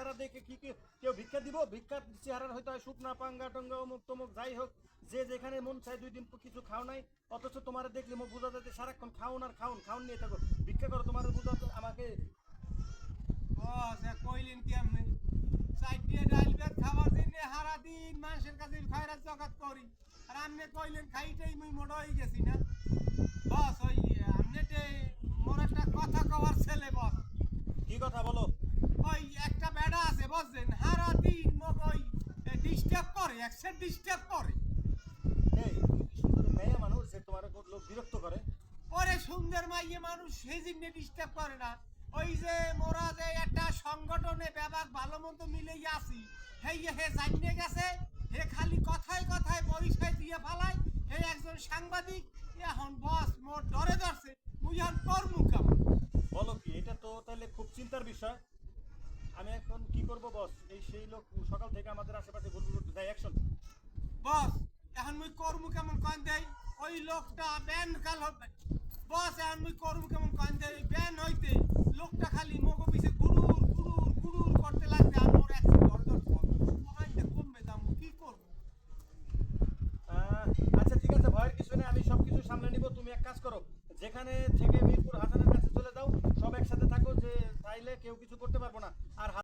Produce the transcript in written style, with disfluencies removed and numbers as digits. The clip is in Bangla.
চেহারা দেখে কি কেউ ভিক্ষা দিব? ভিক্ষার চেহারার হয়তো হয় শুকনা পাঙ্গা টঙ্গা অমুক তমুক যাই হোক, যে যেখানে মন চাই 2 দিন কিছু খাও নাই, অথচ তোমার দেখলে বোঝা যাচ্ছে সারাক্ষণ খাওন আর খাওন খাওন নিয়ে থাকো। ভিক্ষা করো, তোমার বোঝা আমাকে। বস কইলেন কি আপনি চাইটিয়ে ডাল ভাত খাবার জন্য সারা দিন মানুষের কাছে খয়রাত জগাত করি, আর আপনি কইলেন খাইতেই মুই মোটা হয়ে গেছি না। বস ওই আপনি মোর একটা কথা কওয়ার ছেলে বস। কি কথা বলো? ওই একটা বেড়া আছে বুঝছেন, সারা দিন মোক ওই ডিস্টার্ব করে, একসেট ডিস্টার্ব করে। এই তুমি কি সুন্দর মেয়ে মানুষ যে তোমার উপর লোক বিরক্ত করে? ওরে সুন্দর মাইয়ে মানুষ সেই জন্য ডিস্টার্ব করে না। ওই যে মোরা যে একটা সংগঠনে ব্যাপক ভালো মন্দ মিলেই আসি, হে জানিয়ে গেছে, হে খালি কথায় কথায় পরিচয় দিয়ে ফালায়, হে একজন সাংবাদিক। এখন বস মোর ডরে ধরছে, মুই এখন করমু কেমন? বলো কি? এটা তো তাহলে খুব চিন্তার বিষয়। আমি এখন কি করব বস? এই সেই লোক সকাল থেকে আমাদের আশেপাশে ঘুরঘুর করতে যায়। অ্যাকশন। বস এখন মুই করমু কেমন কন দেই? ওই লোকটা ব্যান কাল হবে। বস এখন মুই করমু কেমন কন দেই? ব্যান হইতে লোকটা খালি মগো পিছে গুড়ুর গুড়ুর গুড়ুর করতে লাগবে, আর মোর একটু ডর ডর কমাইতে কমবে দাম, কি করব? আচ্ছা ঠিক আছে, ভয়ের কিছু নেই, আমি সব কিছু সামলে নিব। তুমি এক কাজ করো, যেখানে থেকে মিরপুর হাসানের কাছে চলে যাও, সব একসাথে থাকো, যে চাইলে কেউ কিছু করতে পারবো না। আর